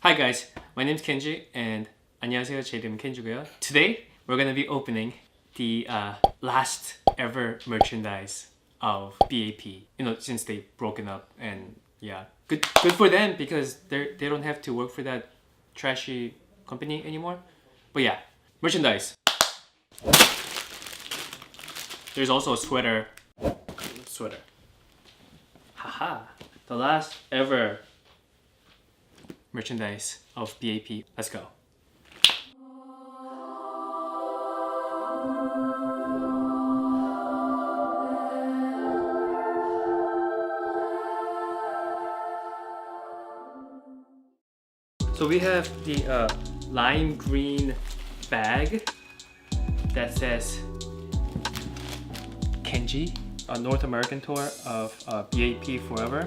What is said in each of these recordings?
Hi guys, my name's Kenji and 안녕하세요. 제 이름은 Kenji고요. Today we're gonna be opening the last ever merchandise of B.A.P. You know, since they've broken up, and yeah, good for them because they don't have to work for that trashy company anymore. But yeah, merchandise. There's also a sweater. Haha, the last ever merchandise of B.A.P. Let's go. So we have the lime green bag that says Kenji, a North American tour of B.A.P. Forever,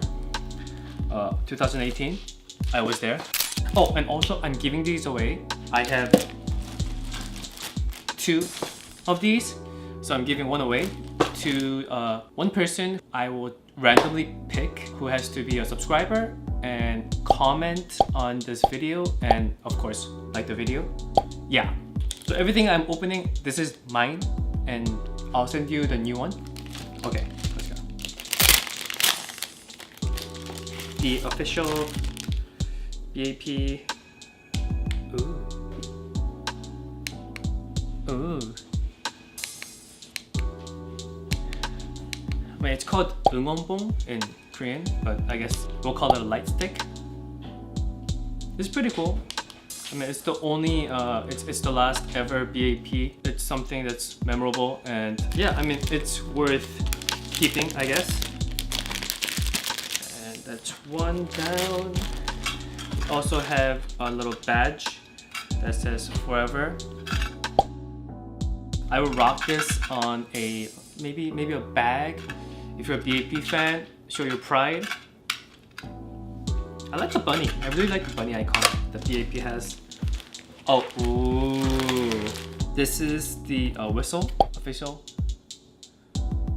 2018. I was there. Oh, and also I'm giving these away. I have 2 of these, so I'm giving one away to one person. I will randomly pick who has to be a subscriber and comment on this video, and of course like the video. Yeah, so everything I'm opening, this is mine, and I'll send you the new one. Okay, let's go. The official B.A.P. Ooh. I mean, it's called 응원봉 in Korean, but I guess we'll call it a light stick. It's pretty cool. I mean, it's the only, it's the last ever B.A.P. It's something that's memorable, and yeah, I mean, it's worth keeping, I guess. And that's one down. Also have a little badge that says Forever. I would rock this on a maybe a bag. If you're a B.A.P. fan, show your pride. I like the bunny. I really like the bunny icon that B.A.P. has. Oh, ooh. This is the whistle official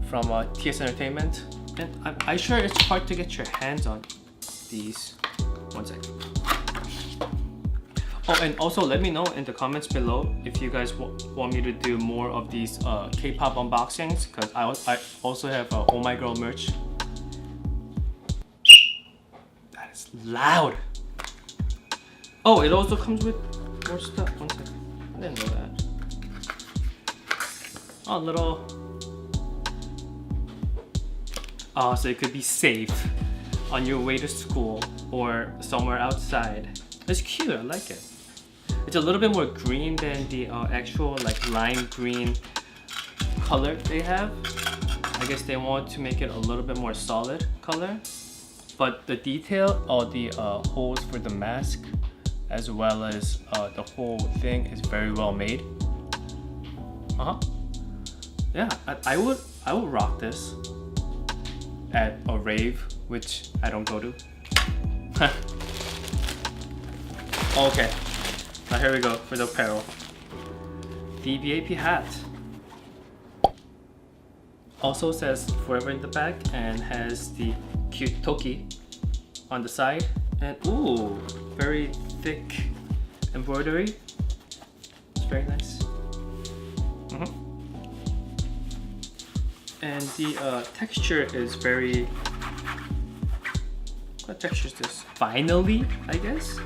from TS Entertainment, and I'm sure it's hard to get your hands on these. One second. Oh, and also let me know in the comments below if you guys want me to do more of these K-pop unboxings, because I also have Oh My Girl merch. That is loud. Oh, it also comes with more stuff. One second. I didn't know that. Oh, little. Oh, so it could be safe on your way to school or somewhere outside. It's cute, I like it. It's a little bit more green than the actual like lime green color they have. I guess they want to make it a little bit more solid color. But the detail, all the holes for the mask, as well as the whole thing is very well made. Yeah, I would rock this at a rave, which I don't go to. Okay, now here we go for the apparel. The B.A.P. hat also says Forever in the back and has the cute Toki on the side. And ooh, very thick embroidery. It's very nice. And the texture is very... What texture is this? Vinyl-y, I guess?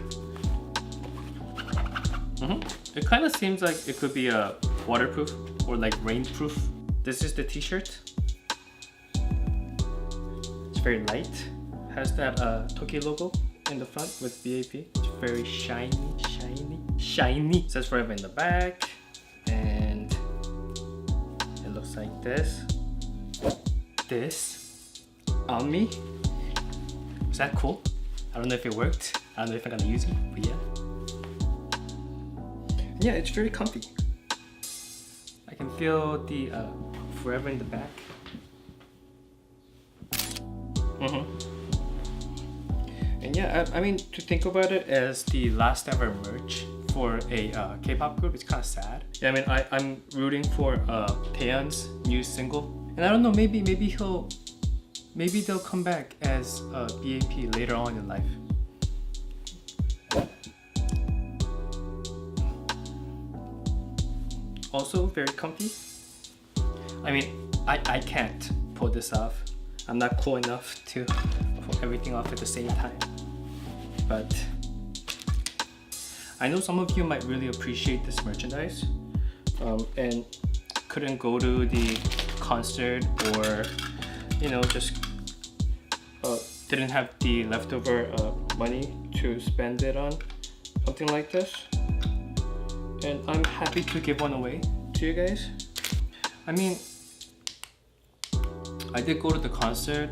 It kind of seems like it could be a waterproof or like rainproof. This is the t-shirt. It's very light. Has that Toki logo in the front with B.A.P. It's very shiny. It says Forever in the back, and it looks like this. This on me. Was that cool? I don't know if it worked. I don't know if I'm gonna use it, but yeah. Yeah, it's very comfy. I can feel the Forever in the back. And yeah, I mean, to think about it as the last ever merch for a K-pop group, it's kind of sad. Yeah, I mean, I'm rooting for Taeyeon's new single, and I don't know, maybe they'll come back as B.A.P. later on in life. Also very comfy. I mean, I can't pull this off. I'm not cool enough to pull everything off at the same time. But I know some of you might really appreciate this merchandise and couldn't go to the concert, or just didn't have the leftover money to spend it on something like this. And I'm happy to give one away to you guys. I mean, I did go to the concert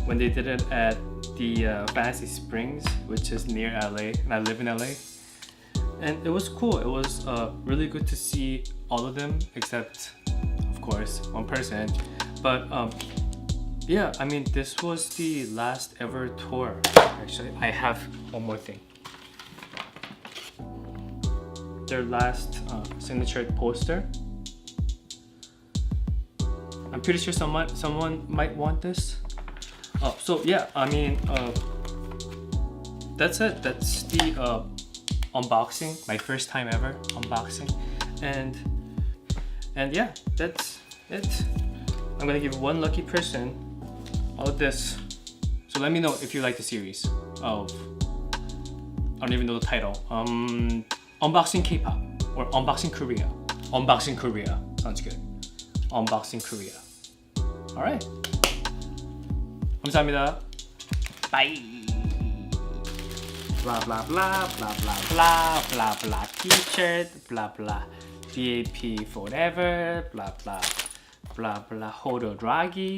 when they did it at the Fantasy Springs, which is near LA, and I live in LA. And it was cool. It was really good to see all of them, except, of course, one person. But yeah, I mean, this was the last ever tour. Actually, I have one more thing. Their last signature poster. I'm pretty sure someone might want this. So yeah, I mean, that's it. That's the unboxing, my first time ever unboxing, and yeah, that's it. I'm gonna give one lucky person all of this. So let me know if you like the series of, I don't even know the title. Unboxing K-pop or Unboxing Korea. Unboxing Korea sounds good. Unboxing Korea. All right. 감사합니다. Bye. Blah blah blah blah blah blah blah blah T-shirt blah blah B.A.P forever blah blah blah blah Hodo Draghi.